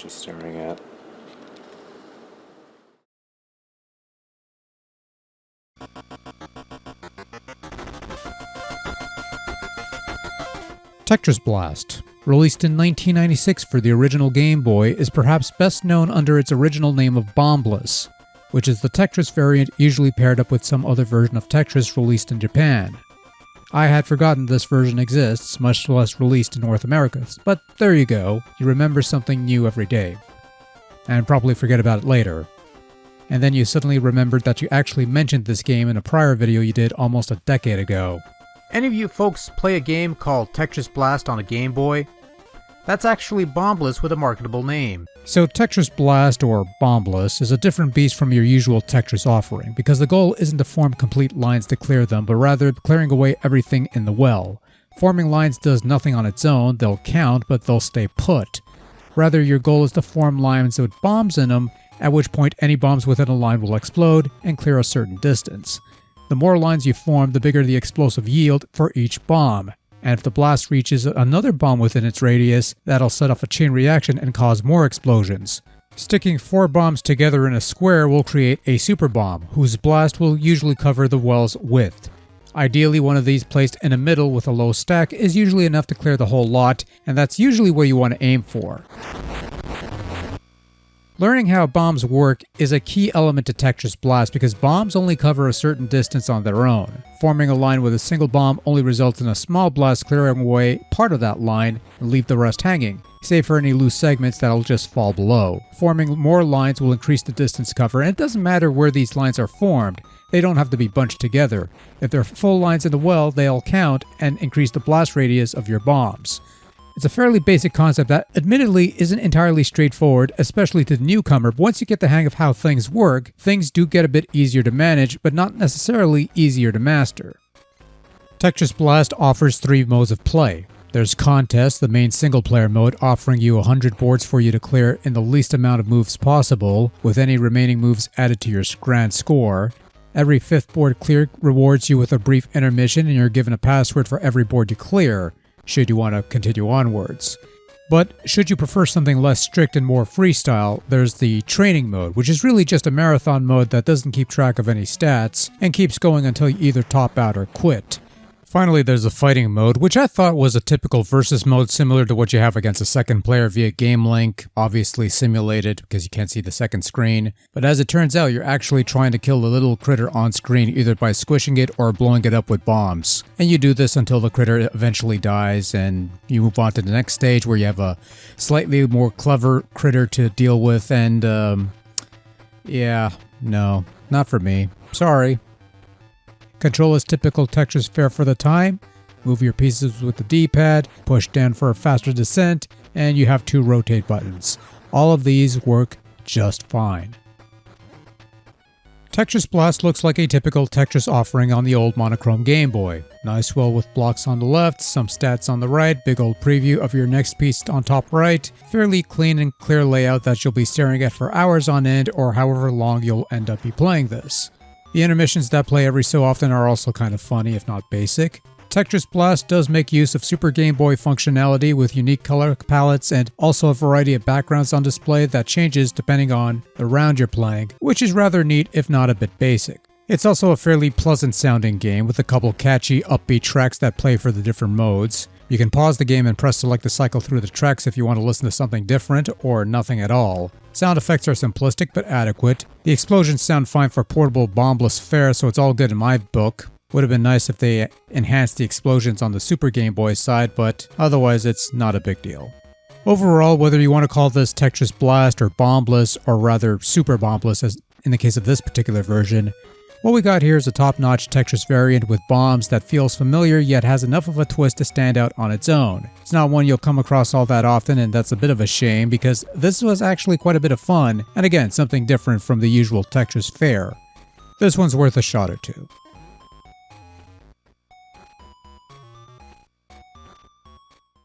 she's staring at. Tetris Blast, released in 1996 for the original Game Boy, is perhaps best known under its original name of Bombless, which is the Tetris variant usually paired up with some other version of Tetris released in Japan. I had forgotten this version exists, much less released in North America, but there you go, you remember something new every day. And probably forget about it later. And then you suddenly remembered that you actually mentioned this game in a prior video you did almost a decade ago. Any of you folks play a game called Tetris Blast on a Game Boy? That's actually Bombless with a marketable name. So Tetris Blast, or Bombless, is a different beast from your usual Tetris offering, because the goal isn't to form complete lines to clear them, but rather clearing away everything in the well. Forming lines does nothing on its own, they'll count, but they'll stay put. Rather, your goal is to form lines with bombs in them, at which point any bombs within a line will explode and clear a certain distance. The more lines you form, the bigger the explosive yield for each bomb. And if the blast reaches another bomb within its radius, that'll set off a chain reaction and cause more explosions. Sticking 4 bombs together in a square will create a super bomb, whose blast will usually cover the well's width. Ideally, one of these placed in the middle with a low stack is usually enough to clear the whole lot, and that's usually where you want to aim for. Learning how bombs work is a key element to Tetris Blast because bombs only cover a certain distance on their own. Forming a line with a single bomb only results in a small blast clearing away part of that line and leave the rest hanging, save for any loose segments that'll just fall below. Forming more lines will increase the distance cover, and it doesn't matter where these lines are formed, they don't have to be bunched together. If they're full lines in the well, they'll count and increase the blast radius of your bombs. It's a fairly basic concept that admittedly isn't entirely straightforward, especially to the newcomer, but once you get the hang of how things work, things do get a bit easier to manage, but not necessarily easier to master. Tetris Blast offers 3 modes of play. There's Contest, the main single-player mode, offering you 100 boards for you to clear in the least amount of moves possible, with any remaining moves added to your grand score. Every 5th board cleared rewards you with a brief intermission, and you're given a password for every board you clear, should you want to continue onwards. But should you prefer something less strict and more freestyle, there's the training mode, which is really just a marathon mode that doesn't keep track of any stats and keeps going until you either top out or quit. Finally, there's the fighting mode, which I thought was a typical versus mode similar to what you have against a second player via Game Link, obviously simulated because you can't see the second screen. But as it turns out, you're actually trying to kill the little critter on screen either by squishing it or blowing it up with bombs. And you do this until the critter eventually dies, and you move on to the next stage where you have a slightly more clever critter to deal with, and yeah, no, not for me. Sorry. Control is typical Tetris fare for the time. Move your pieces with the D-pad, push down for a faster descent, and you have 2 rotate buttons. All of these work just fine. Tetris Blast looks like a typical Tetris offering on the old monochrome Game Boy. Nice well with blocks on the left, some stats on the right, big old preview of your next piece on top right, fairly clean and clear layout that you'll be staring at for hours on end or however long you'll end up be playing this. The intermissions that play every so often are also kind of funny, if not basic. Tetris Blast does make use of Super Game Boy functionality with unique color palettes and also a variety of backgrounds on display that changes depending on the round you're playing, which is rather neat if not a bit basic. It's also a fairly pleasant sounding game with a couple catchy, upbeat tracks that play for the different modes. You can pause the game and press select to cycle through the tracks if you want to listen to something different or nothing at all. Sound effects are simplistic but adequate. The explosions sound fine for portable bombless fare, so it's all good in my book. Would have been nice if they enhanced the explosions on the Super Game Boy side, but otherwise it's not a big deal. Overall, whether you want to call this Tetris Blast or Bombless, or rather Super Bombless as in the case of this particular version, what we got here is a top-notch Tetris variant with bombs that feels familiar yet has enough of a twist to stand out on its own. It's not one you'll come across all that often, and that's a bit of a shame because this was actually quite a bit of fun, and again, something different from the usual Tetris fare. This one's worth a shot or two.